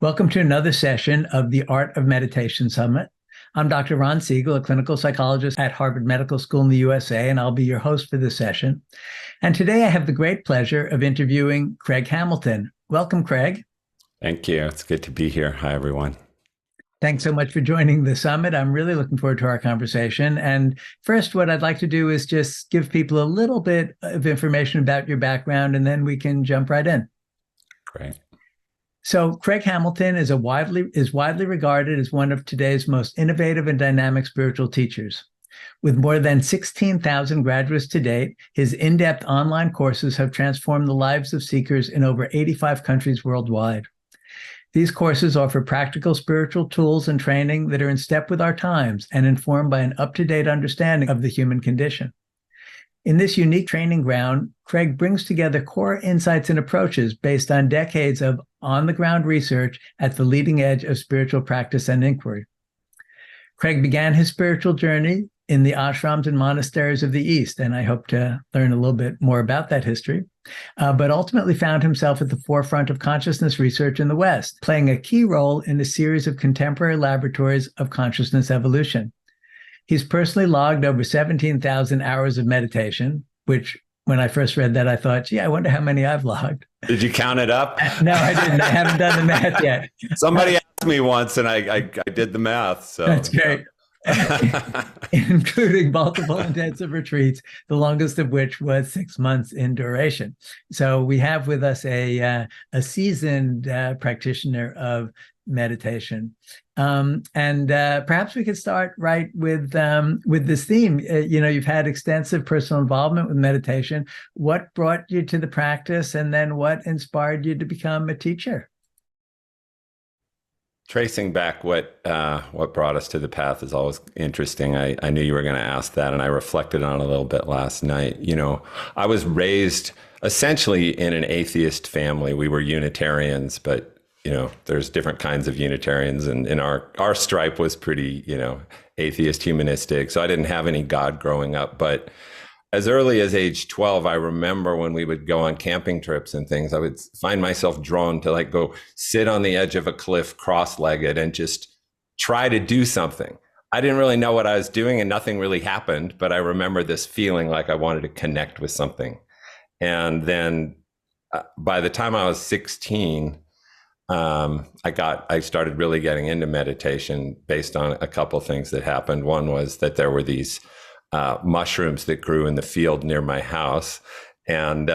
Welcome to another session of the Art of Meditation Summit. I'm Dr. Ron Siegel, a clinical psychologist at Harvard Medical School in the USA, and I'll be your host for this session. And today I have the great pleasure of interviewing Craig Hamilton. Welcome, Craig. Thank you. It's good to be here. Hi, everyone. Thanks so much for joining the summit. I'm really looking forward to our conversation. And first, what I'd like to do is just give people a little bit of information about your background, and then we can jump right in. Great. So Craig Hamilton is widely regarded as one of today's most innovative and dynamic spiritual teachers. With more than 16,000 graduates to date, his in-depth online courses have transformed the lives of seekers in over 85 countries worldwide. These courses offer practical spiritual tools and training that are in step with our times and informed by an up-to-date understanding of the human condition. In this unique training ground, Craig brings together core insights and approaches based on decades of on-the-ground research at the leading edge of spiritual practice and inquiry. Craig began his spiritual journey in the ashrams and monasteries of the East, and I hope to learn a little bit more about that history, but ultimately found himself at the forefront of consciousness research in the West, playing a key role in a series of contemporary laboratories of consciousness evolution. He's personally logged over 17,000 hours of meditation, which when I first read that, I thought, gee, I wonder how many I've logged. Did you count it up? No, I didn't. I haven't done the math yet. Somebody asked me once and I did the math. So that's great. Including multiple intensive retreats, the longest of which was 6 months in duration. So we have with us a seasoned practitioner of meditation. And perhaps we could start right with this theme. You've had extensive personal involvement with meditation. What brought you to the practice, and then what inspired you to become a teacher? Tracing back what brought us to the path is always interesting. I knew you were going to ask that, and I reflected on it a little bit last night. I was raised essentially in an atheist family. We were Unitarians, but there's different kinds of Unitarians, and our stripe was pretty, atheist, humanistic. So I didn't have any God growing up. But as early as age 12, I remember when we would go on camping trips and things, I would find myself drawn to go sit on the edge of a cliff cross-legged and just try to do something. I didn't really know what I was doing and nothing really happened, but I remember this feeling like I wanted to connect with something. And then by the time I was 16, I started really getting into meditation based on a couple of things that happened. One was that there were these mushrooms that grew in the field near my house, and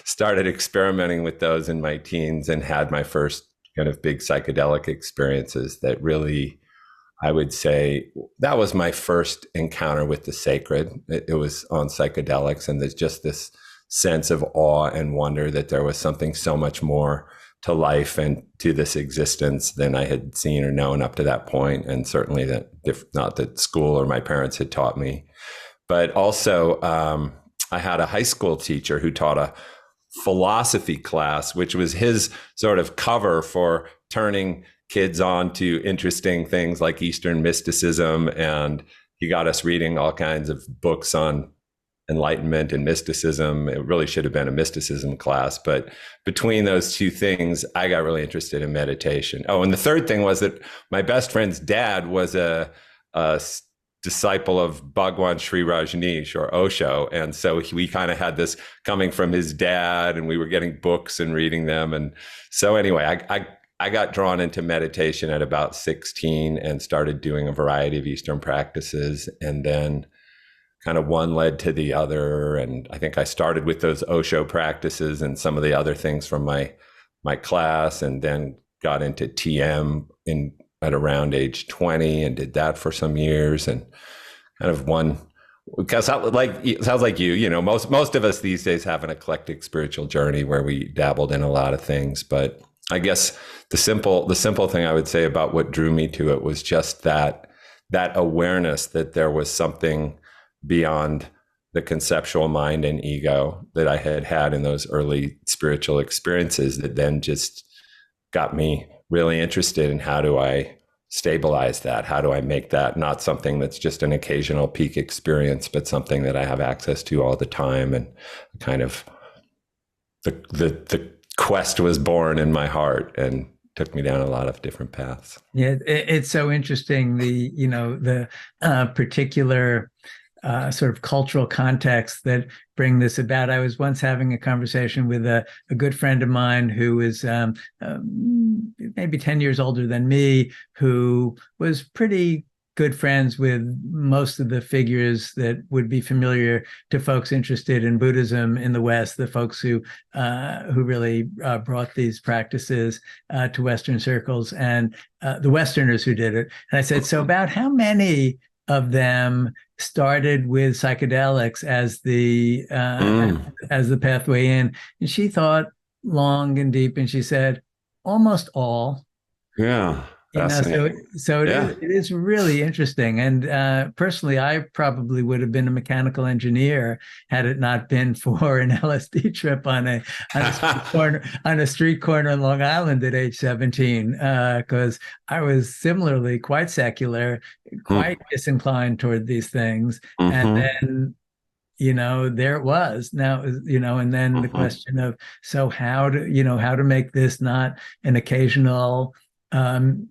started experimenting with those in my teens and had my first kind of big psychedelic experiences that really, I would say, that was my first encounter with the sacred. It was on psychedelics, and there's just this sense of awe and wonder that there was something so much more to life and to this existence than I had seen or known up to that point. And certainly not that school or my parents had taught me. But also, I had a high school teacher who taught a philosophy class, which was his sort of cover for turning kids on to interesting things like Eastern mysticism. And he got us reading all kinds of books on enlightenment and mysticism. It really should have been a mysticism class, but between those two things, I got really interested in meditation. Oh, and the third thing was that my best friend's dad was a disciple of Bhagwan Sri Rajneesh, or Osho, and so we kind of had this coming from his dad, and we were getting books and reading them. And so anyway, I got drawn into meditation at about 16 and started doing a variety of Eastern practices, and then kind of one led to the other. And I think I started with those Osho practices and some of the other things from my class, and then got into TM at around age 20 and did that for some years, and kind of because sounds like most of us these days have an eclectic spiritual journey where we dabbled in a lot of things. But I guess the simple thing I would say about what drew me to it was just that awareness that there was something beyond the conceptual mind and ego that I had in those early spiritual experiences, that then just got me really interested in how do I stabilize that? How do I make that not something that's just an occasional peak experience, but something that I have access to all the time? And kind of the quest was born in my heart, and took me down a lot of different paths. Yeah, it's so interesting. The particular sort of cultural context that bring this about. I was once having a conversation with a good friend of mine who is maybe 10 years older than me, who was pretty good friends with most of the figures that would be familiar to folks interested in Buddhism in the West, the folks who really brought these practices to Western circles, and the Westerners who did it. And I said, so about how many of them started with psychedelics as the pathway in? And she thought long and deep, and she said, almost all. Yeah, fascinating. So Yeah. it is really interesting. And personally, I probably would have been a mechanical engineer had it not been for an LSD trip on a street corner in Long Island at age 17, because I was similarly quite secular, quite disinclined toward these things, and then there it was. Now, and then the question of, so how to make this not an occasional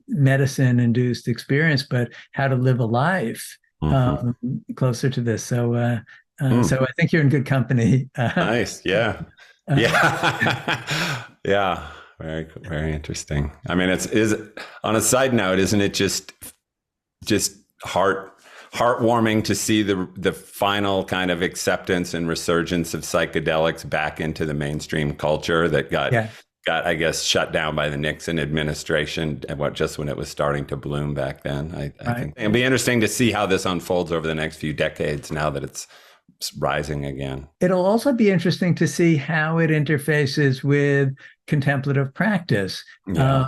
medicine induced experience, but how to live a life closer to this. So I think you're in good company. Nice. Yeah. Yeah. Yeah. Very, very interesting. I mean, is on a side note, isn't it just heartwarming to see the final kind of acceptance and resurgence of psychedelics back into the mainstream culture that got, I guess, shut down by the Nixon administration, and just when it was starting to bloom back then. I think it'll be interesting to see how this unfolds over the next few decades now that it's rising again. It'll also be interesting to see how it interfaces with contemplative practice. Yeah.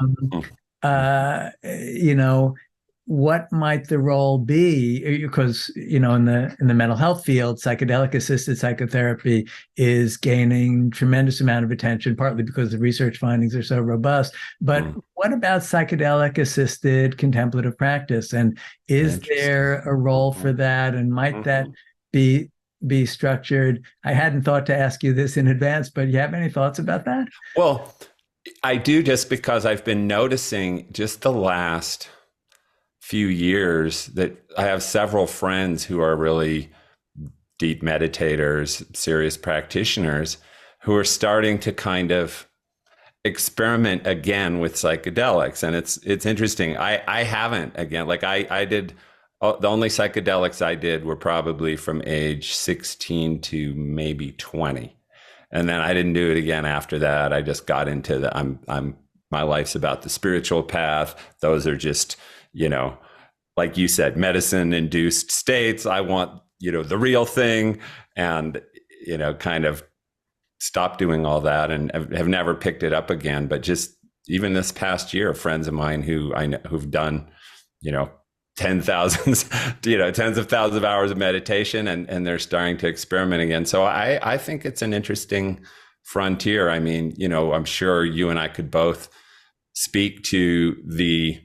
What might the role be? Because in the mental health field, psychedelic assisted psychotherapy is gaining tremendous amount of attention, partly because the research findings are so robust. But what about psychedelic assisted contemplative practice? And is there a role for that? And might that be structured? I hadn't thought to ask you this in advance, but you have any thoughts about that? Well, I do, just because I've been noticing just the last few years that I have several friends who are really deep meditators, serious practitioners, who are starting to kind of experiment again with psychedelics. And it's interesting. I haven't, again, like I did, the only psychedelics I did were probably from age 16 to maybe 20. And then I didn't do it again after that. I just got into my life's about the spiritual path. Those are just, like you said, medicine induced states. I want, the real thing, and, kind of stopped doing all that and have never picked it up again. But just even this past year, friends of mine who I know who've done, tens of thousands of hours of meditation, and they're starting to experiment again. So I think it's an interesting frontier. I mean, I'm sure you and I could both speak to the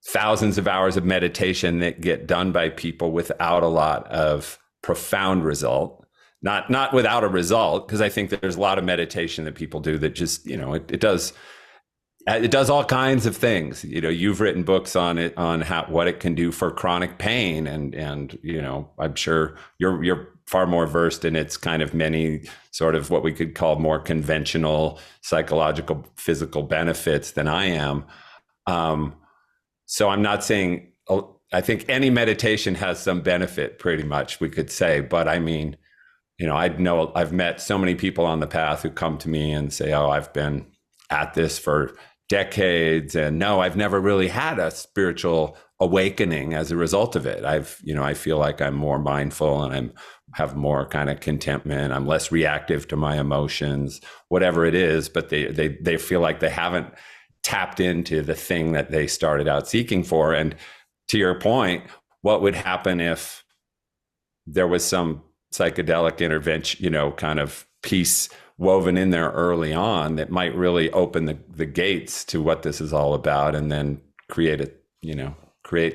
thousands of hours of meditation that get done by people without a lot of profound result. Not without a result, because I think that there's a lot of meditation that people do that just, it does all kinds of things. You've written books on it, on what it can do for chronic pain, and I'm sure you're far more versed in its kind of many sort of what we could call more conventional psychological, physical benefits than I am. So I'm not saying, I think any meditation has some benefit, pretty much, we could say. But I mean, I've met so many people on the path who come to me and say, oh, I've been at this for decades, and no, I've never really had a spiritual awakening as a result of it. I feel like I'm more mindful, and have more kind of contentment. I'm less reactive to my emotions, whatever it is. But they feel like they haven't tapped into the thing that they started out seeking for. And to your point, what would happen if there was some psychedelic intervention, kind of piece woven in there early on that might really open the gates to what this is all about, and then create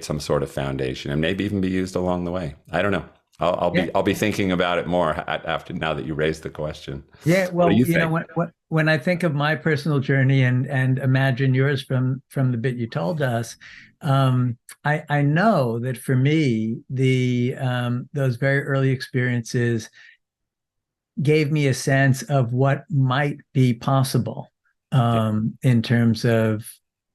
some sort of foundation, and maybe even be used along the way. I don't know. Yeah. I'll be thinking about it more after now that you raised the question. Yeah, What do well, you think? when I think of my personal journey and imagine yours from the bit you told us, I know that for me, the those very early experiences gave me a sense of what might be possible Yeah. in terms of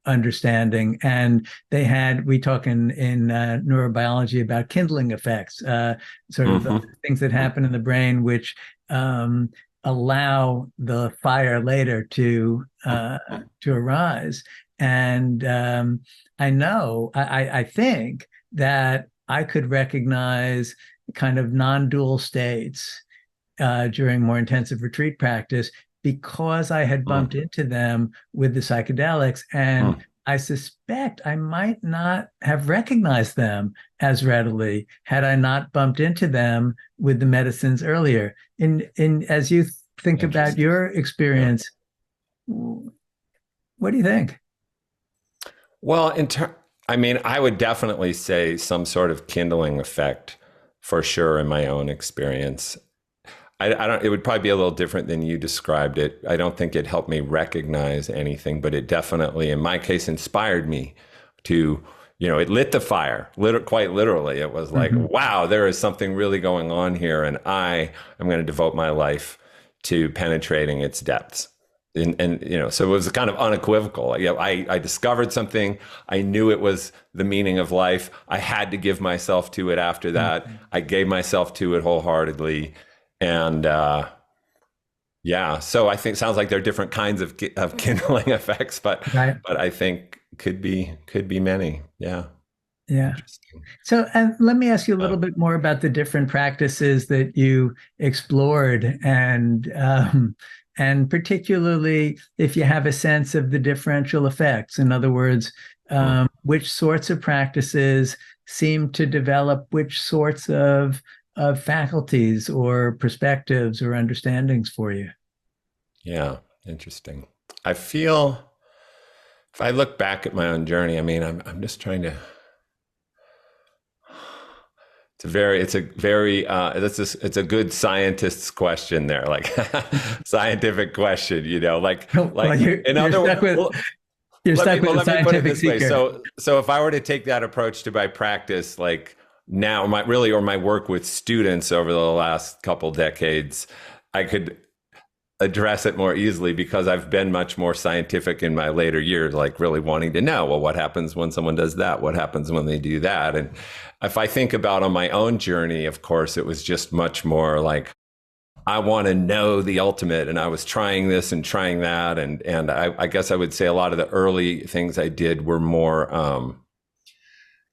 understanding. And we talk in neurobiology about kindling effects, sort of Hmm. things that happen in the brain which allow the fire later to arise. And I think that I could recognize kind of non-dual states during more intensive retreat practice because I had bumped into them with the psychedelics. And I suspect I might not have recognized them as readily had I not bumped into them with the medicines earlier. As you think about Interesting. your Yeah. experience, what do you think? Well, I mean, I would definitely say some sort of kindling effect for sure in my own experience. I don't, it would probably be a little different than you described it. I don't think it helped me recognize anything, but it definitely, in my case, inspired me to, it lit the fire, quite literally. It was like, Mm-hmm. wow, there is something really going on here, and I am going to devote my life to penetrating its depths. So it was kind of unequivocal. I discovered something. I knew it was the meaning of life. I had to give myself to it after that. Mm-hmm. I gave myself to it wholeheartedly. And yeah, so I think it sounds like there are different kinds of kindling effects, but Right. I think could be many. Yeah, Yeah. interesting. So, and let me ask you a Uh, little bit more about the different practices that you explored, and particularly if you have a sense of the differential effects. In other words, hmm. which sorts of practices seem to develop which sorts of faculties or perspectives or understandings for you. Yeah, interesting. I feel if I look back at my own journey, I mean, I'm just trying to. It's a good scientist's question there, like scientific question, Well, in you're other words, stuck with well, you're stuck with a let me put it scientific this way. seeker. So if I were to take that approach to my practice, like now, or my work with students over the last couple decades, I could address it more easily because I've been much more scientific in my later years, like really wanting to know, well, what happens when someone does that? What happens when they do that? And if I think about on my own journey, of course, it was just much more like, I want to know the ultimate. And I was trying this and trying that. And I guess I would say a lot of the early things I did were more,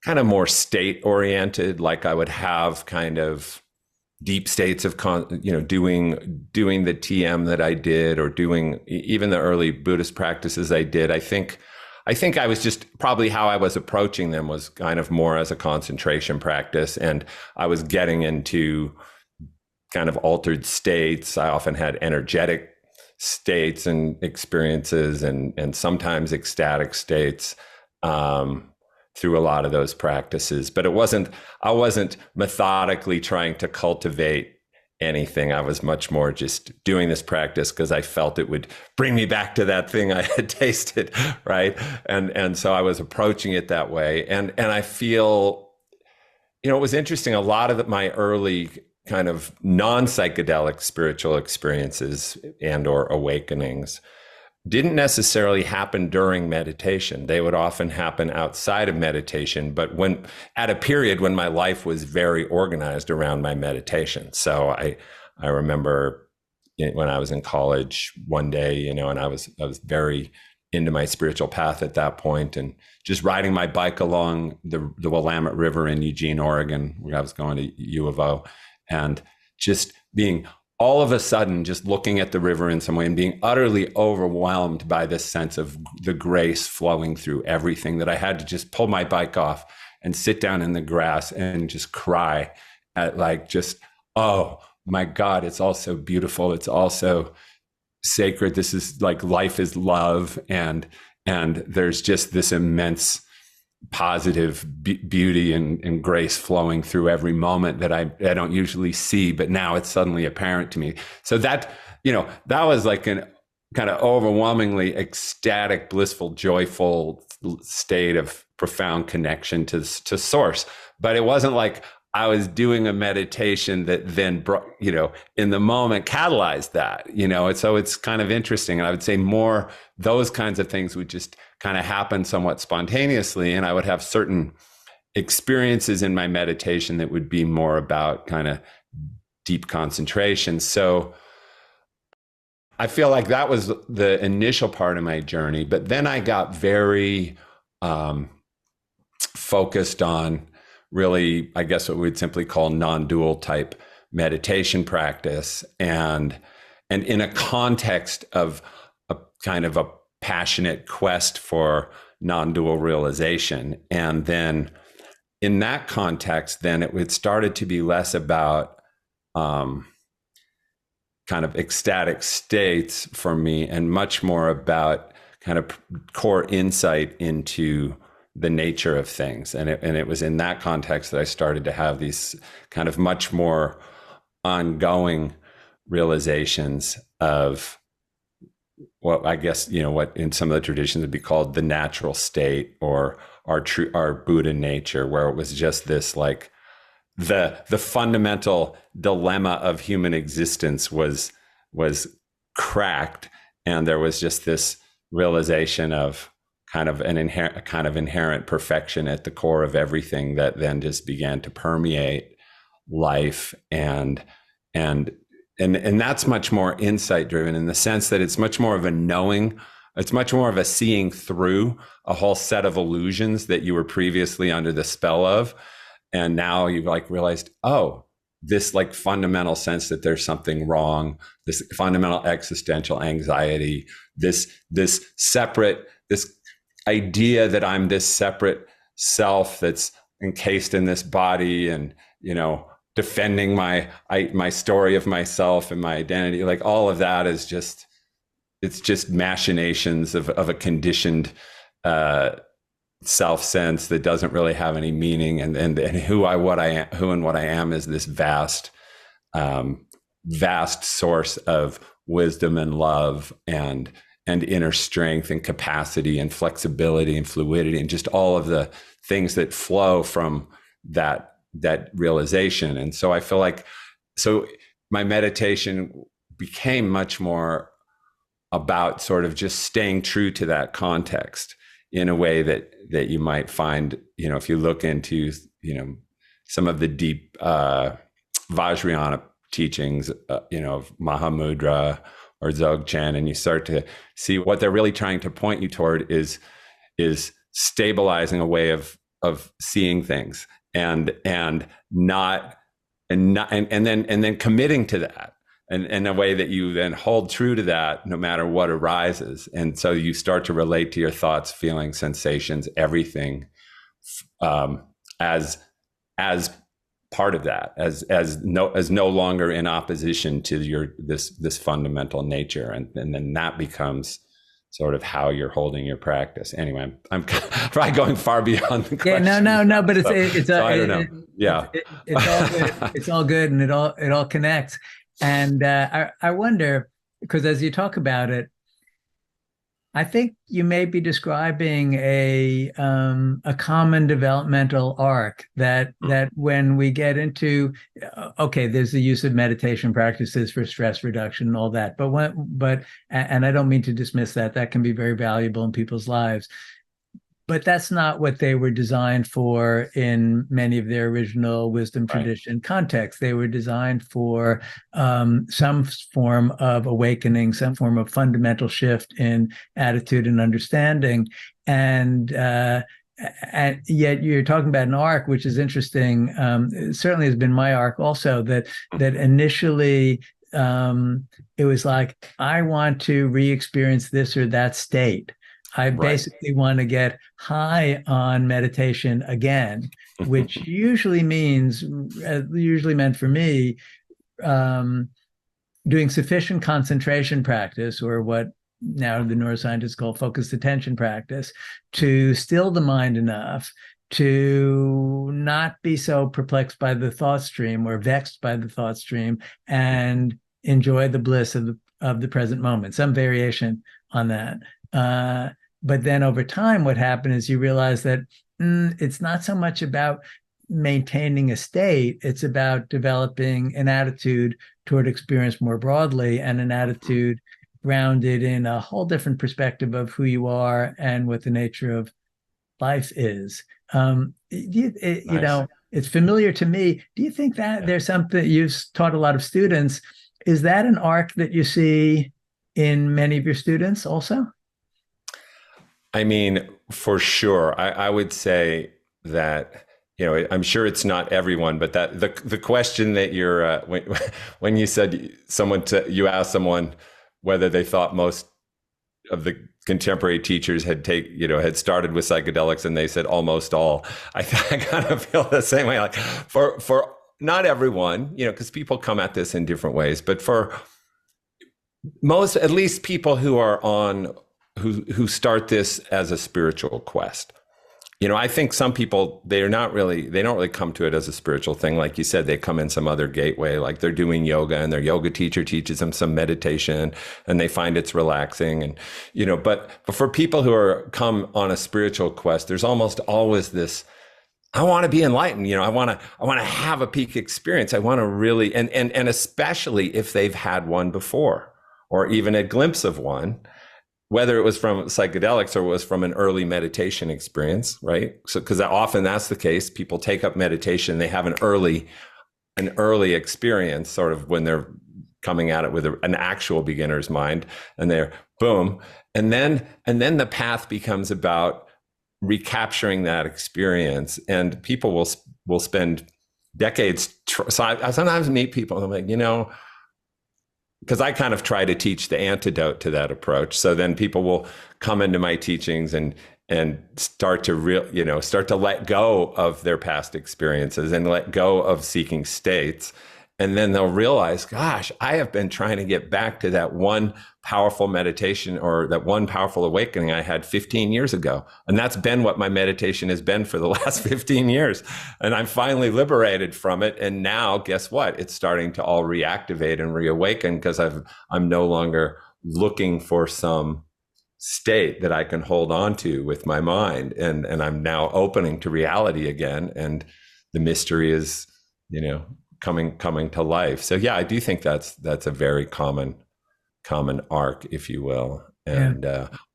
kind of more state oriented. Like I would have kind of deep states of doing the TM that I did, or doing even the early Buddhist practices I did. I think I was just probably how I was approaching them was kind of more as a concentration practice, and I was getting into kind of altered states. I often had energetic states and experiences, and sometimes ecstatic states. Through a lot of those practices, but I wasn't methodically trying to cultivate anything. I was much more just doing this practice because I felt it would bring me back to that thing I had tasted, right? And so I was approaching it that way. And I feel, it was interesting. A lot of my early kind of non-psychedelic spiritual experiences and or awakenings didn't necessarily happen during meditation. They would often happen outside of meditation, but at a period when my life was very organized around my meditation. So I remember when I was in college one day, and I was very into my spiritual path at that point, and just riding my bike along the Willamette River in Eugene, Oregon, where I was going to U of O, and just being all of a sudden just looking at the river in some way and being utterly overwhelmed by this sense of the grace flowing through everything, that I had to just pull my bike off and sit down in the grass and just cry at oh my God, it's all so beautiful. It's all so sacred. This is like life is love. And there's just this immense positive beauty and grace flowing through every moment that I don't usually see, but now it's suddenly apparent to me. So that, that was like an kind of overwhelmingly ecstatic, blissful, joyful state of profound connection to source. But it wasn't like I was doing a meditation that then brought, in the moment catalyzed that, and so it's kind of interesting. And I would say more those kinds of things would just kind of happen somewhat spontaneously. And I would have certain experiences in my meditation that would be more about kind of deep concentration. So I feel like that was the initial part of my journey. But then I got very focused on really, I guess what we'd simply call non-dual type meditation practice, and in a context of a kind of a passionate quest for non-dual realization. And then in that context, then it started to be less about kind of ecstatic states for me, and much more about kind of core insight into the nature of things. And it was in that context that I started to have these kind of much more ongoing realizations of what I guess, what in some of the traditions would be called the natural state, or our Buddha nature, where it was just this like the fundamental dilemma of human existence was cracked, and there was just this realization of kind of inherent perfection at the core of everything that then just began to permeate life, and that's much more insight driven, in the sense that it's much more of a knowing, it's much more of a seeing through a whole set of illusions that you were previously under the spell of, and now you've like realized, oh, this like fundamental sense that there's something wrong, this fundamental existential anxiety, this idea that I'm this separate self that's encased in this body, and defending my story of myself and my identity, like all of that is just, it's just machinations of a conditioned self sense that doesn't really have any meaning, and who and what I am is this vast source of wisdom and love and inner strength and capacity and flexibility and fluidity, and just all of the things that flow from that realization. And so I feel like, so my meditation became much more about sort of just staying true to that context in a way that you might find, if you look into, some of the deep Vajrayana teachings, of Mahamudra or Dzogchen, and you start to see what they're really trying to point you toward is stabilizing a way of seeing things, and then committing to that, and in a way that you then hold true to that no matter what arises. And so you start to relate to your thoughts, feelings, sensations, everything as part of that, as no longer in opposition to this fundamental nature, and then that becomes sort of how you're holding your practice. Anyway, I'm probably going far beyond the question. Yeah, no, but it's I don't know. It's all good. It's all good, and it all connects. And I wonder, because as you talk about it, I think you may be describing a common developmental arc that when we get into, okay, there's the use of meditation practices for stress reduction and all that, but I don't mean to dismiss that can be very valuable in people's lives, but that's not what they were designed for in many of their original wisdom tradition contexts. They were designed for some form of awakening, some form of fundamental shift in attitude and understanding. And yet you're talking about an arc, which is interesting. It certainly has been my arc also, that initially it was like, I want to re-experience this or that state. I basically want to get high on meditation again, which usually meant for me, doing sufficient concentration practice, or what now the neuroscientists call focused attention practice, to still the mind enough to not be so perplexed by the thought stream or vexed by the thought stream, and enjoy the bliss of the present moment, some variation on that. But then over time, what happened is you realize that it's not so much about maintaining a state, it's about developing an attitude toward experience more broadly, and an attitude grounded in a whole different perspective of who you are and what the nature of life is. You Nice. know, it's familiar to me. Do you think that there's something you've taught a lot of students? Is that an arc that you see in many of your students also? I mean, for sure. I would say that, you know, I'm sure it's not everyone, but that the question that you're when you said you asked someone whether they thought most of the contemporary teachers had started with psychedelics, and they said almost all. I kind of feel the same way. Like for not everyone, you know, because people come at this in different ways, but for most, at least people who are on who start this as a spiritual quest. You know, I think some people, they don't really come to it as a spiritual thing. Like you said, they come in some other gateway, like they're doing yoga and their yoga teacher teaches them some meditation and they find it's relaxing. And, you know, but for people who come on a spiritual quest, there's almost always this, I want to be enlightened. You know, I want to have a peak experience. I want to really, and especially if they've had one before, or even a glimpse of one, whether it was from psychedelics or was from an early meditation experience, right? So, because often that's the case. People take up meditation, they have an early experience, sort of when they're coming at it with an actual beginner's mind, and they're boom, and then the path becomes about recapturing that experience, and people will spend decades. So I sometimes meet people, and I'm like, you know, because I kind of try to teach the antidote to that approach. So then people will come into my teachings and start to let go of their past experiences and let go of seeking states. And then they'll realize, gosh, I have been trying to get back to that one powerful meditation or that one powerful awakening I had 15 years ago. And that's been what my meditation has been for the last 15 years. And I'm finally liberated from it. And now, guess what? It's starting to all reactivate and reawaken, because I'm no longer looking for some state that I can hold on to with my mind. And I'm now opening to reality again. And the mystery is, you know, coming to life. So yeah, I do think that's a very common arc, if you will. And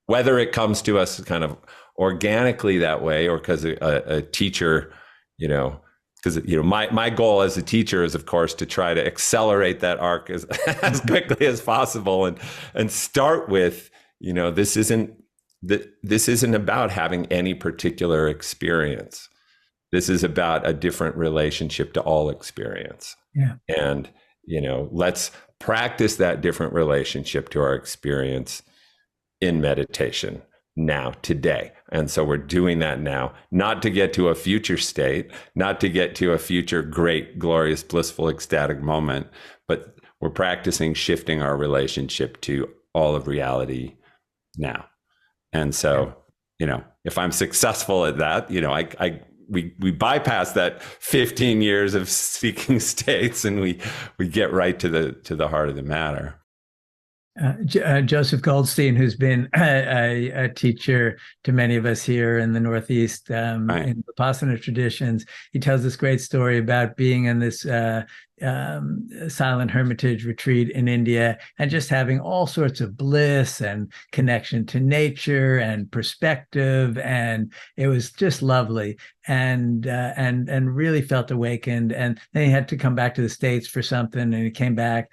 whether it comes to us kind of organically that way, or because a teacher, you know, because, you know, my goal as a teacher is, of course, to try to accelerate that arc as quickly as possible, and start with, you know, this isn't about having any particular experience. This is about a different relationship to all experience. Yeah. And, you know, let's practice that different relationship to our experience in meditation now, today. And so we're doing that now, not to get to a future state, not to get to a future great, glorious, blissful, ecstatic moment, but we're practicing shifting our relationship to all of reality now. And so, you know, if I'm successful at that, you know, we bypass that 15 years of seeking states, and we get right to the heart of the matter. Joseph Goldstein, who's been a teacher to many of us here in the Northeast, Right. in Vipassana traditions, he tells this great story about being in this silent hermitage retreat in India, and just having all sorts of bliss and connection to nature and perspective, and it was just lovely, and really felt awakened. And then he had to come back to the States for something, and he came back,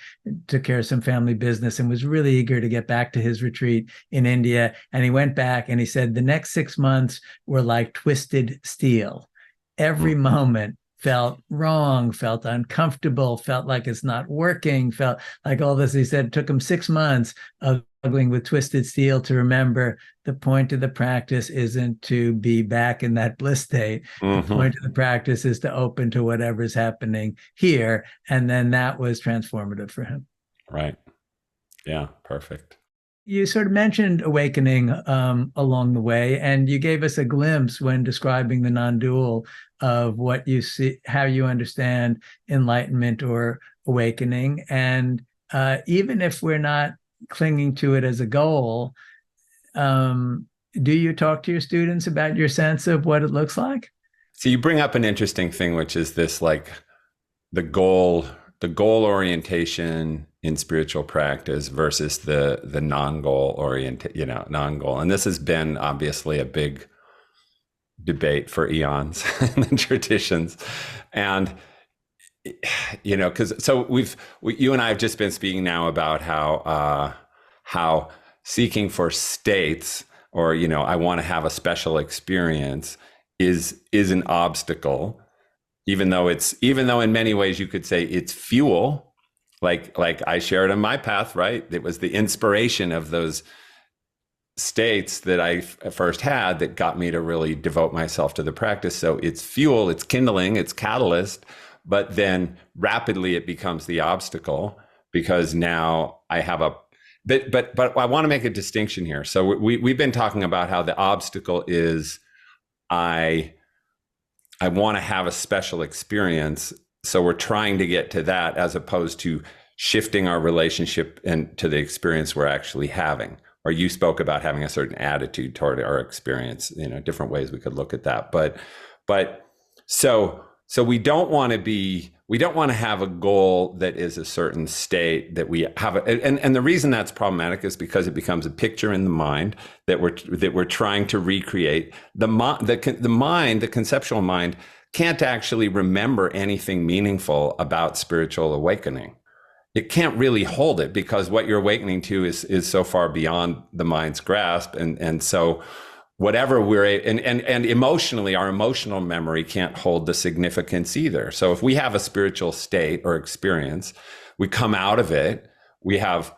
took care of some family business, and was really eager to get back to his retreat in India. And he went back, and he said the next 6 months were like twisted steel. Every moment felt wrong, felt uncomfortable, felt like it's not working, felt like all this. He said it took him 6 months of struggling with twisted steel to remember the point of the practice isn't to be back in that bliss state. The point of the practice is to open to whatever's happening here. And then that was transformative for him. Right. Yeah, perfect. You sort of mentioned awakening along the way, and you gave us a glimpse when describing the non-dual of what you see, how you understand enlightenment or awakening. And even if we're not clinging to it as a goal, um, do you talk to your students about your sense of what it looks like? So you bring up an interesting thing, which is this like the goal, the goal orientation in spiritual practice versus the non-goal non-goal. And this has been obviously a big debate for eons in the traditions. And because you and I have just been speaking now about how seeking for states, or I want to have a special experience, is an obstacle, even though in many ways you could say it's fuel, like I shared on my path, right? It was the inspiration of those states that I first had that got me to really devote myself to the practice. So it's fuel, it's kindling, it's catalyst, but then rapidly it becomes the obstacle, because now I have a but I want to make a distinction here. So we've been talking about how the obstacle is I want to have a special experience. So we're trying to get to that, as opposed to shifting our relationship and to the experience we're actually having. Or you spoke about having a certain attitude toward our experience, different ways we could look at that. But so we don't want to have a goal that is a certain state that we have. And the reason that's problematic is because it becomes a picture in the mind that we're trying to recreate. The conceptual mind can't actually remember anything meaningful about spiritual awakening. It can't really hold it, because what you're awakening to is so far beyond the mind's grasp. And so whatever and emotionally, our emotional memory can't hold the significance either. So if we have a spiritual state or experience, we come out of it, we have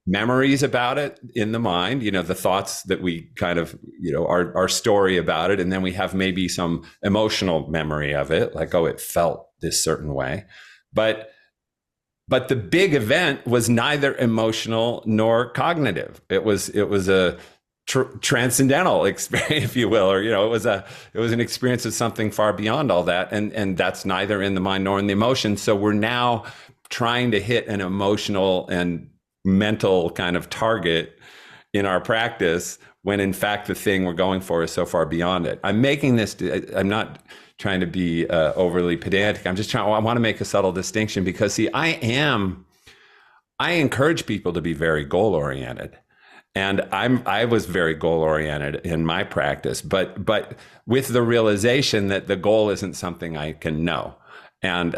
memories about it in the mind, the thoughts that we kind of, our story about it. And then we have maybe some emotional memory of it, like, oh, it felt this certain way. But the big event was neither emotional nor cognitive. It was a transcendental experience, if you will, or it was an experience of something far beyond all that, and that's neither in the mind nor in the emotion. So we're now trying to hit an emotional and mental kind of target in our practice, when in fact the thing we're going for is so far beyond it. I'm not trying to be overly pedantic. I want to make a subtle distinction, because see, I encourage people to be very goal oriented. And I was very goal oriented in my practice, but with the realization that the goal isn't something I can know. And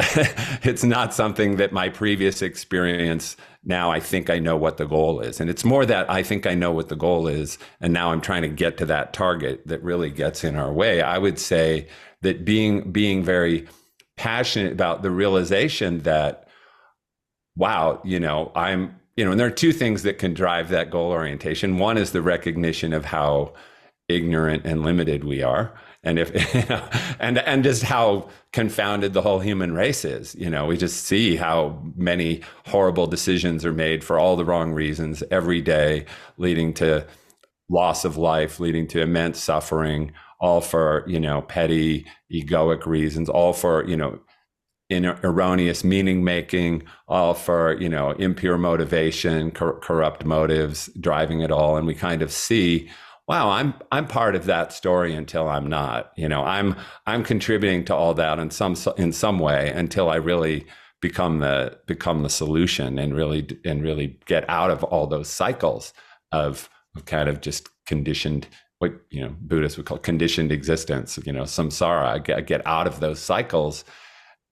it's not something that my previous experience, now I think I know what the goal is. And it's more that I think I know what the goal is, and now I'm trying to get to that target, that really gets in our way. I would say that being very passionate about the realization that, wow, and there are two things that can drive that goal orientation. One is the recognition of how ignorant and limited we are, and and just how confounded the whole human race is. We just see how many horrible decisions are made for all the wrong reasons every day, leading to loss of life, leading to immense suffering, all for petty egoic reasons, all for in erroneous meaning making, all for impure motivation, corrupt motives driving it all. And we kind of see, wow, I'm part of that story until I'm not. I'm contributing to all that in some way, until I really become the solution, and really get out of all those cycles of kind of just conditioned, what Buddhists would call conditioned existence, samsara. Get out of those cycles,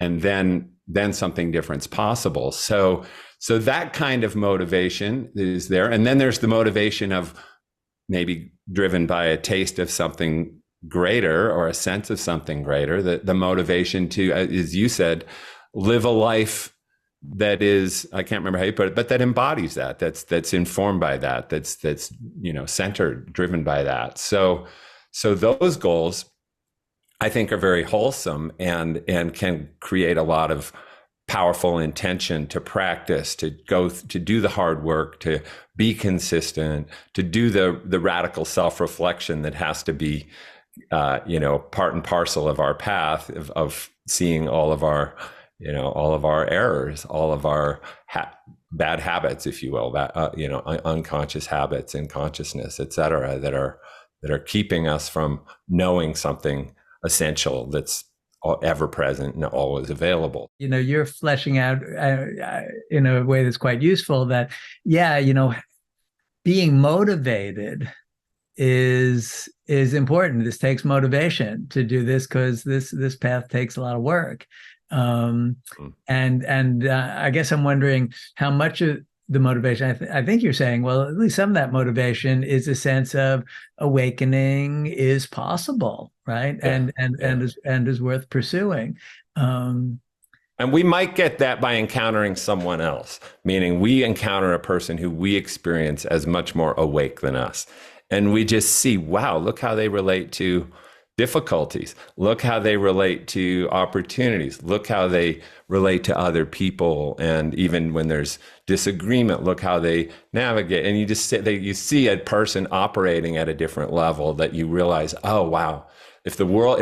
and then something different's possible. So that kind of motivation is there. And then there's the motivation of maybe driven by a taste of something greater, or a sense of something greater, the motivation to, as you said, live a life that is, I can't remember how you put it, but that embodies that's informed by that's centered, driven by that. So those goals, I think, are very wholesome and can create a lot of powerful intention to practice, to do the hard work, to be consistent, to do the radical self-reflection that has to be, part and parcel of our path of seeing all of our, all of our errors, all of our bad habits, if you will, unconscious habits in consciousness, et cetera, that are keeping us from knowing something essential that's ever present and always available. You're fleshing out in a way that's quite useful that, being motivated is important. This takes motivation to do this because this path takes a lot of work. And I guess I'm wondering how much of the motivation, I think you're saying, well, at least some of that motivation is a sense of awakening is possible, right? Yeah. And is worth pursuing. And we might get that by encountering someone else, meaning we encounter a person who we experience as much more awake than us. And we just see, wow, look how they relate to difficulties. Look how they relate to opportunities. Look how they relate to other people. And even when there's disagreement, look how they navigate. And you see a person operating at a different level that you realize, oh, wow, if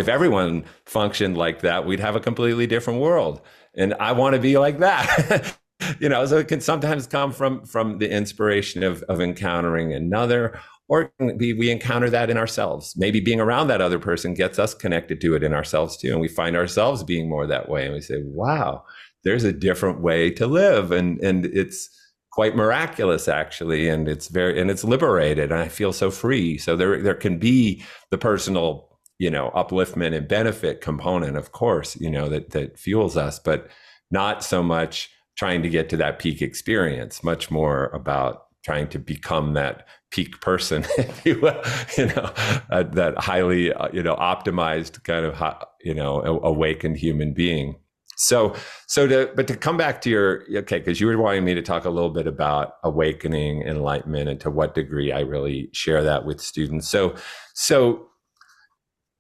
everyone functioned like that, we'd have a completely different world. And I want to be like that. So it can sometimes come from the inspiration of encountering another, or we encounter that in ourselves. Maybe being around that other person gets us connected to it in ourselves too. And we find ourselves being more that way. And we say, wow, there's a different way to live. And it's quite miraculous, actually. And it's liberated. And I feel so free. So there can be the personal, upliftment and benefit component, of course, that fuels us, but not so much trying to get to that peak experience, much more about trying to become that peak person, if you will, that highly, optimized kind of, awakened human being. But to come back to because you were wanting me to talk a little bit about awakening, enlightenment, and to what degree I really share that with students. So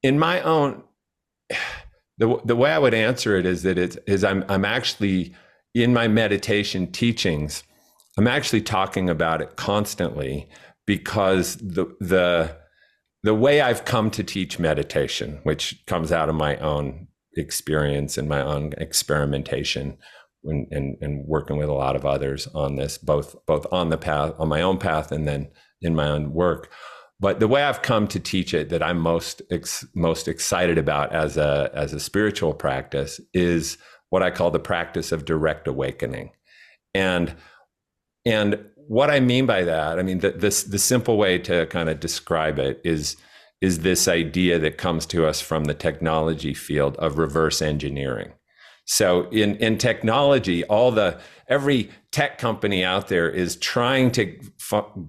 in my own, the way I would answer it is that I'm actually in my meditation teachings, I'm actually talking about it constantly because the way I've come to teach meditation, which comes out of my own experience and my own experimentation and working with a lot of others on this, both on the path, on my own path, and then in my own work. But the way I've come to teach it that I'm most excited about as a spiritual practice is what I call the practice of direct awakening. And what I mean by that, the simple way to kind of describe it is this idea that comes to us from the technology field of reverse engineering. So in technology, every tech company out there is trying to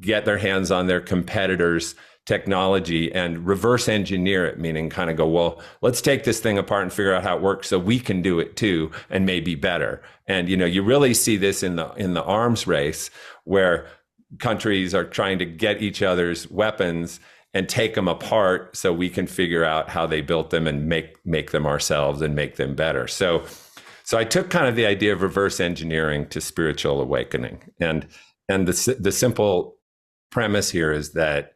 get their hands on their competitors' technology and reverse engineer it, meaning kind of go, well, let's take this thing apart and figure out how it works so we can do it too and maybe better. And you really see this in the arms race where countries are trying to get each other's weapons and take them apart so we can figure out how they built them and make them ourselves and make them better. So I took kind of the idea of reverse engineering to spiritual awakening. And the simple premise here is that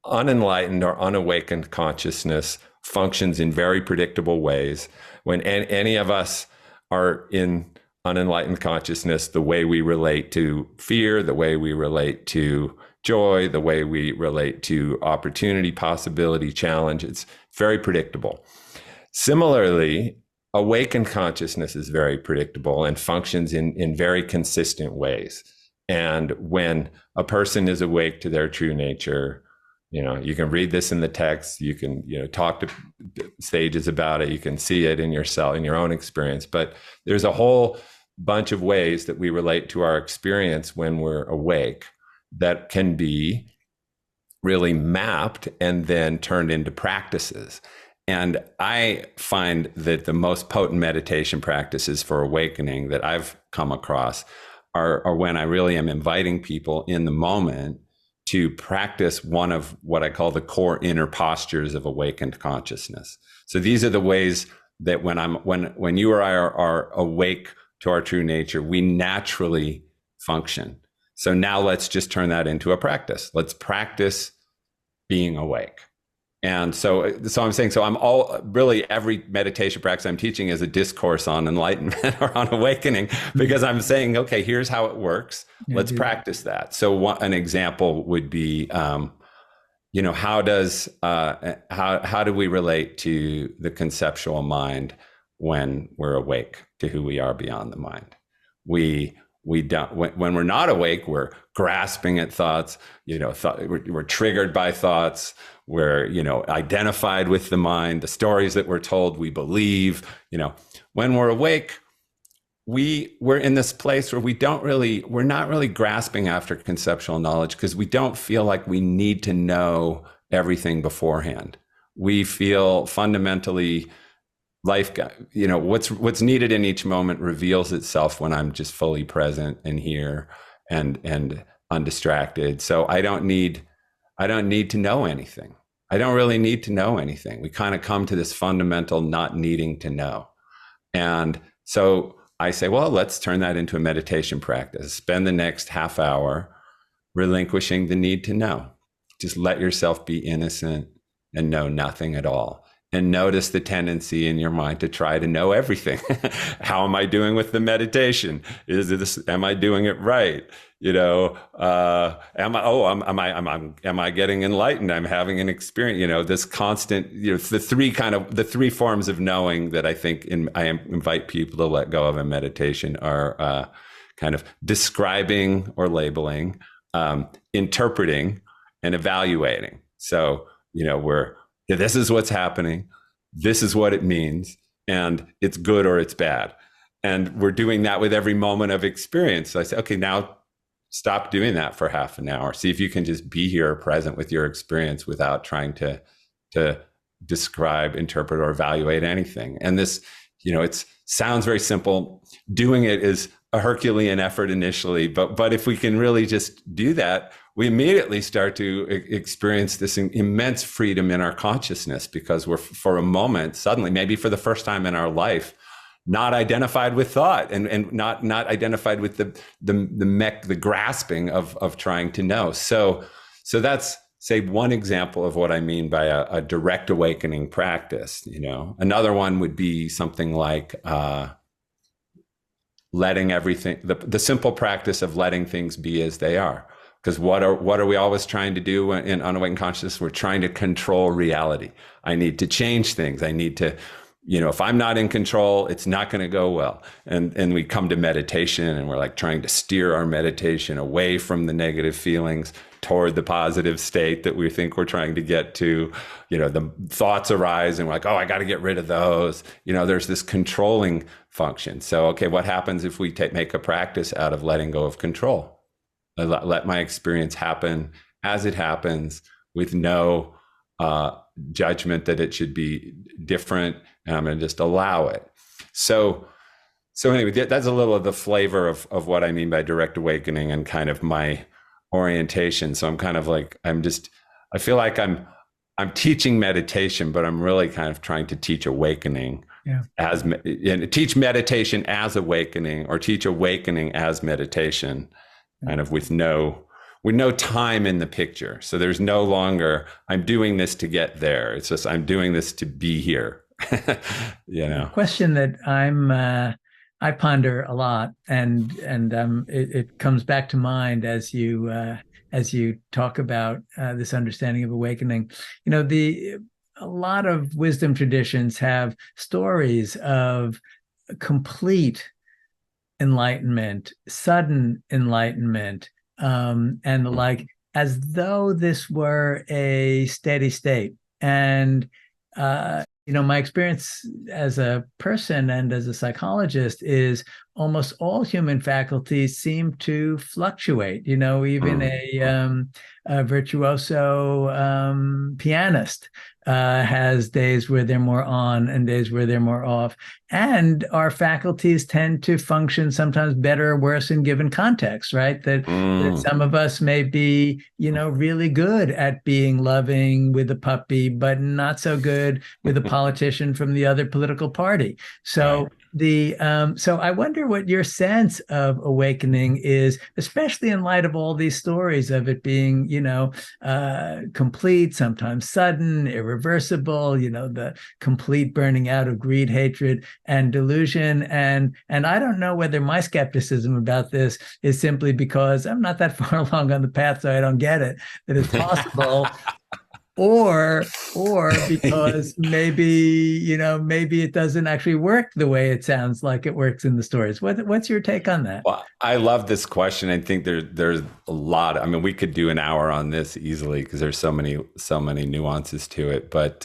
unenlightened or unawakened consciousness functions in very predictable ways. When any of us are in unenlightened consciousness, the way we relate to fear, the way we relate to joy, the way we relate to opportunity, possibility, challenge, it's very predictable. Similarly, awakened consciousness is very predictable and functions in very consistent ways. And when a person is awake to their true nature, you can read this in the text, you can, talk to sages about it, you can see it in yourself, in your own experience, but there's a whole bunch of ways that we relate to our experience when we're awake that can be really mapped and then turned into practices. And I find that the most potent meditation practices for awakening that I've come across are when I really am inviting people in the moment to practice one of what I call the core inner postures of awakened consciousness. So these are the ways that when you or I are awake to our true nature, we naturally function. So now let's just turn that into a practice. Let's practice being awake. And so I'm saying, so I'm all really every meditation practice I'm teaching is a discourse on enlightenment or on awakening, because I'm saying, okay, here's how it works. Let's practice that. So an example would be, how do we relate to the conceptual mind when we're awake to who we are beyond the mind? We don't, when we're not awake, we're grasping at thoughts, we're triggered by thoughts, we're, identified with the mind, the stories that we're told, we believe, when we're awake, we're in this place where we're not really grasping after conceptual knowledge, because we don't feel like we need to know everything beforehand. We feel fundamentally life, what's needed in each moment reveals itself when I'm just fully present and here and undistracted. So I don't need to know anything. I don't really need to know anything. We kind of come to this fundamental not needing to know. And so I say, well, let's turn that into a meditation practice. Spend the next half hour relinquishing the need to know. Just let yourself be innocent and know nothing at all. And notice the tendency in your mind to try to know everything. How am I doing with the meditation? Am I doing it right? Am I getting enlightened? I'm having an experience, this constant, the three forms of knowing that I think I invite people to let go of in meditation are kind of describing or labeling, interpreting, and evaluating. So, this is what's happening. This is what it means. And it's good or it's bad. And we're doing that with every moment of experience. So I say, okay, now stop doing that for half an hour. See if you can just be here present with your experience without trying to describe, interpret, or evaluate anything. And this, it sounds very simple. Doing it is a Herculean effort initially, but if we can really just do that, we immediately start to experience this immense freedom in our consciousness, because we're, for a moment, suddenly, maybe for the first time in our life, not identified with thought and not identified with the grasping of trying to know. So that's, say, one example of what I mean by a direct awakening practice. Another one would be something like letting everything, the simple practice of letting things be as they are. Because what are we always trying to do in unawakened consciousness? We're trying to control reality. I need to change things. I need to, if I'm not in control, it's not going to go well. And we come to meditation and we're like trying to steer our meditation away from the negative feelings toward the positive state that we think we're trying to get to. The thoughts arise and we're like, oh, I got to get rid of those. There's this controlling function. So, okay, what happens if we make a practice out of letting go of control? Let my experience happen as it happens, with no judgment that it should be different, and I'm going to just allow it. So anyway, that's a little of the flavor of what I mean by direct awakening and kind of my orientation. So I'm kind of like, I feel like I'm teaching meditation, but I'm really kind of trying to teach awakening. Yeah. And teach meditation as awakening, or teach awakening as meditation. Kind of with no time in the picture. So there's no longer, I'm doing this to get there. It's just, I'm doing this to be here. A question that I ponder a lot, and it comes back to mind as you talk about this understanding of awakening. A lot of wisdom traditions have stories of complete enlightenment, sudden enlightenment, and the like, as though this were a steady state. And my experience as a person and as a psychologist is almost all human faculties seem to fluctuate. Even a virtuoso pianist has days where they're more on and days where they're more off. And our faculties tend to function sometimes better or worse in given contexts, right? That some of us may be, really good at being loving with a puppy, but not so good with a politician from the other political party. So So I wonder what your sense of awakening is, especially in light of all these stories of it being, complete, sometimes sudden, irreversible, the complete burning out of greed, hatred, and delusion. And I don't know whether my skepticism about this is simply because I'm not that far along on the path, so I don't get it, that it's possible, or because maybe it doesn't actually work the way it sounds like it works in the stories. What's your take on that? Well, I love this question. I think there's a lot. I mean, we could do an hour on this easily because there's so many nuances to it. But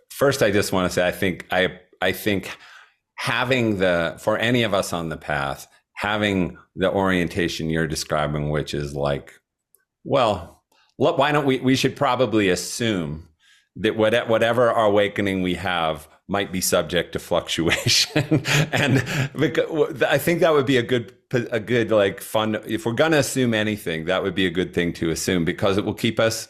first, I just want to say I think having for any of us on the path, having the orientation you're describing, which is like, well, why don't we should probably assume that whatever awakening we have might be subject to fluctuation. And I think that would be a good like fun, if we're going to assume anything, that would be a good thing to assume, because it will keep us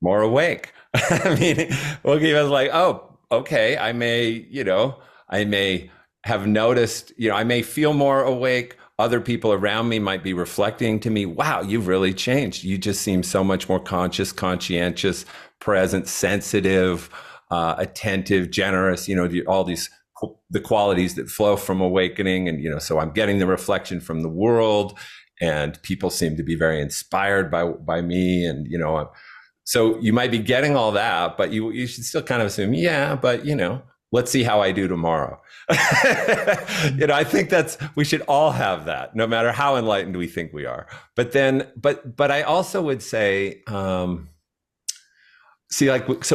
more awake. I mean, it will keep us like, oh, okay, I may have noticed, I may feel more awake. Other people around me might be reflecting to me, wow, you've really changed. You just seem so much more conscious, conscientious, present, sensitive, attentive, generous, all the qualities that flow from awakening. And, so I'm getting the reflection from the world, and people seem to be very inspired by me. And, so you might be getting all that, but you should still kind of assume, yeah, but, let's see how I do tomorrow. I think we should all have that, no matter how enlightened we think we are. But I also would say, so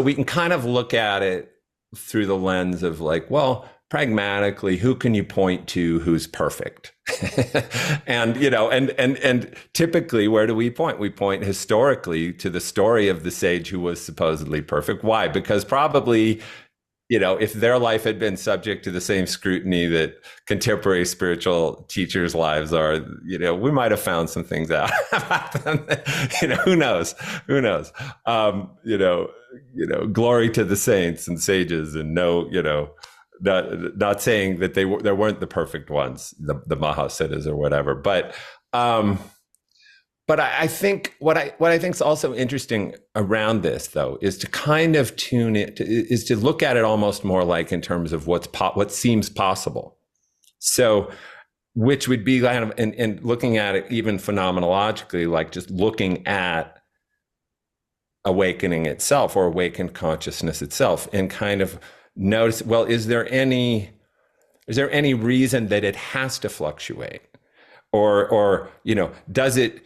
we can kind of look at it through the lens of like, well, pragmatically, who can you point to who's perfect? And, and typically, where do we point? We point historically to the story of the sage who was supposedly perfect. Why? Because probably, if their life had been subject to the same scrutiny that contemporary spiritual teachers' lives are, we might have found some things out about them. Who knows? Glory to the saints and sages, and not saying that there weren't the perfect ones, the Mahasiddhas or whatever, but I think what I think is also interesting around this, though, is to kind of tune it, is to look at it almost more like in terms of what seems possible. So, which would be kind of, and looking at it even phenomenologically, like just looking at awakening itself or awakened consciousness itself, and kind of notice, well, is there any reason that it has to fluctuate, or does it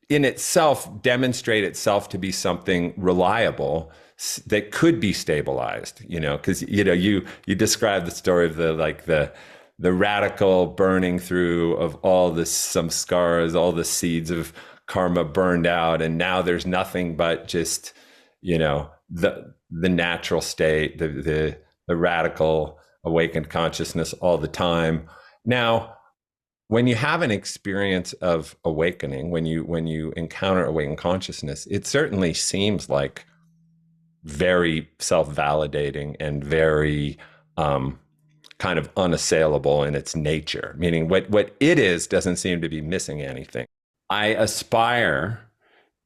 in itself demonstrate itself to be something reliable that could be stabilized? Because you described the story of the radical burning through of all the samskaras, all the seeds of karma burned out, and now there's nothing but just the natural state, the radical awakened consciousness all the time. Now, when you have an experience of awakening, when you encounter awakened consciousness, it certainly seems like very self-validating and very kind of unassailable in its nature. Meaning, what it is doesn't seem to be missing anything. I aspire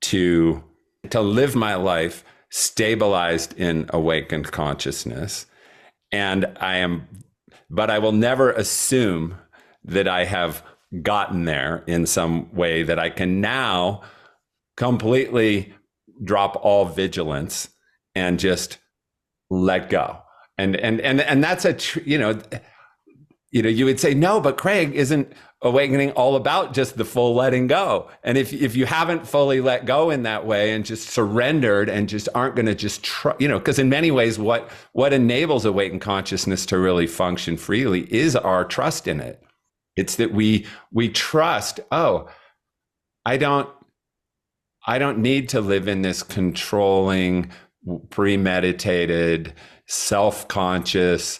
to live my life stabilized in awakened consciousness, but I will never assume that I have gotten there in some way that I can now completely drop all vigilance and just let go. And that's you would say, no, but Craig, isn't awakening all about just the full letting go? And if you haven't fully let go in that way and just surrendered and just aren't going to just because in many ways, what enables awakened consciousness to really function freely is our trust in it. It's that we trust, oh, I don't need to live in this controlling, premeditated, self-conscious,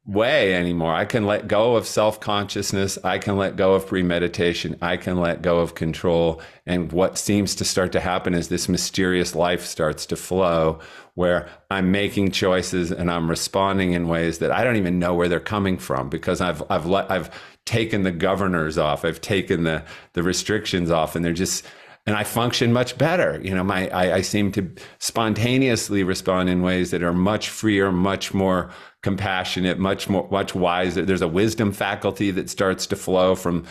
way anymore. I can let go of self-consciousness. I can let go of premeditation. I can let go of control. And what seems to start to happen is this mysterious life starts to flow where I'm making choices and I'm responding in ways that I don't even know where they're coming from, because I've taken the governors off. I've taken the restrictions off, and and I function much better. I seem to spontaneously respond in ways that are much freer, much more compassionate, much wiser. There's a wisdom faculty that starts to flow from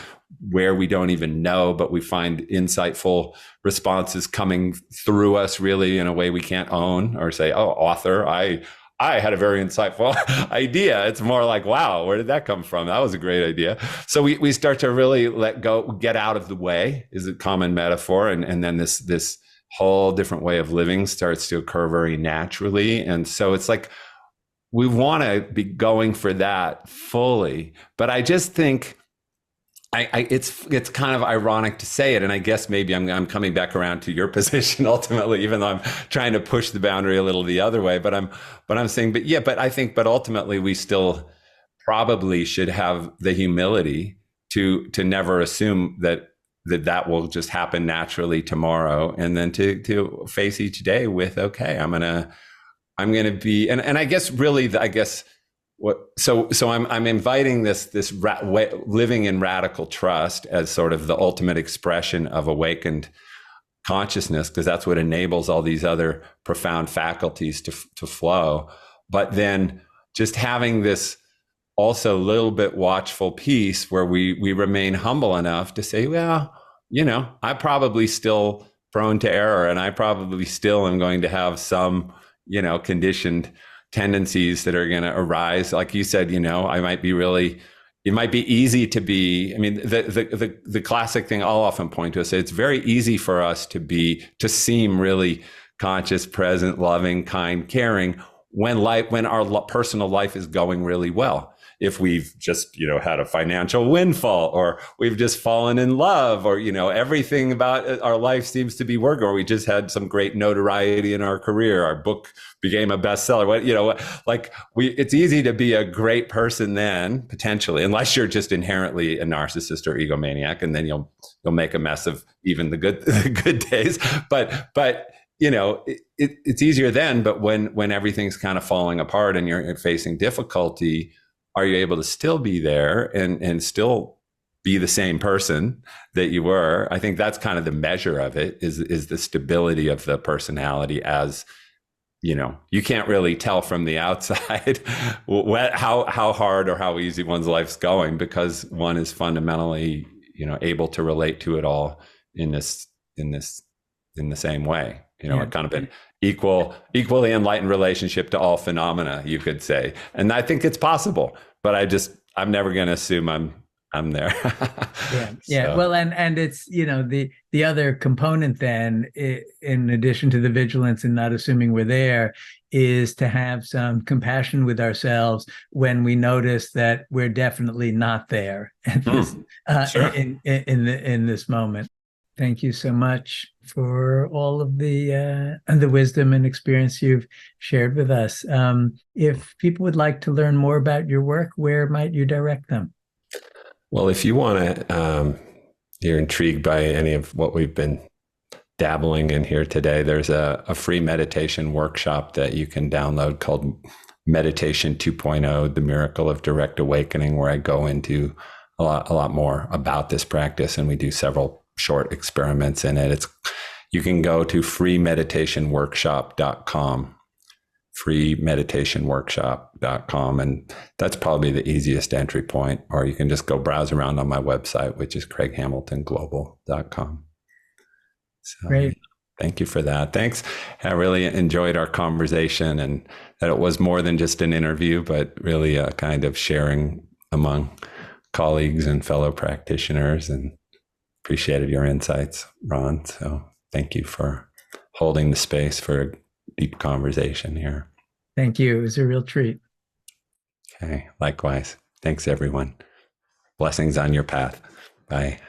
where we don't even know, but we find insightful responses coming through us really in a way we can't own or say, oh, author, I had a very insightful idea. It's more like, wow, where did that come from? That was a great idea. So we start to really let go, get out of the way is a common metaphor. And then this whole different way of living starts to occur very naturally. And so it's like, we want to be going for that fully. But I just think it's kind of ironic to say it, and I guess maybe I'm coming back around to your position ultimately, even though I'm trying to push the boundary a little the other way. But I'm saying, but ultimately we still probably should have the humility to never assume that will just happen naturally tomorrow, and then to face each day with, okay, I'm gonna be, and I guess really, I'm inviting this living in radical trust as sort of the ultimate expression of awakened consciousness, because that's what enables all these other profound faculties to flow. But then just having this also little bit watchful piece where we remain humble enough to say, well, I'm probably still prone to error, and I probably still am going to have some, conditioned tendencies that are going to arise. Like you said, it might be easy to be, I mean, the classic thing I'll often point to is it's very easy for us to seem really conscious, present, loving, kind, caring when our personal life is going really well. If we've just, had a financial windfall, or we've just fallen in love, or, everything about our life seems to be working, or we just had some great notoriety in our career, our book became a bestseller. It's easy to be a great person then, potentially, unless you're just inherently a narcissist or egomaniac, and then you'll make a mess of even the good days. But it's easier then. But when everything's kind of falling apart and you're facing difficulty, are you able to still be there and still be the same person that you were? I think that's kind of the measure of it, is the stability of the personality. As you can't really tell from the outside how hard or how easy one's life's going, because one is fundamentally able to relate to it all in the same way. Kind of an equally enlightened relationship to all phenomena, you could say. And I think it's possible, but I'm never going to assume I'm there. Yeah. So. Well, and it's, the other component then, in addition to the vigilance and not assuming we're there, is to have some compassion with ourselves when we notice that we're definitely not there at this, sure. in this moment. Thank you so much for all of the wisdom and experience you've shared with us. If people would like to learn more about your work, where might you direct them? Well, if you want to, you're intrigued by any of what we've been dabbling in here today, there's a free meditation workshop that you can download called Meditation 2.0, The Miracle of Direct Awakening, where I go into a lot more about this practice, and we do several short experiments in it. You can go to freemeditationworkshop.com, freemeditationworkshop.com, and that's probably the easiest entry point. Or you can just go browse around on my website, which is craighamiltonglobal.com. So, great. Thank you for that. Thanks. I really enjoyed our conversation, and that it was more than just an interview, but really a kind of sharing among colleagues and fellow practitioners, and appreciated your insights, Ron. So thank you for holding the space for a deep conversation here. Thank you. It was a real treat. Okay. Likewise. Thanks, everyone. Blessings on your path. Bye.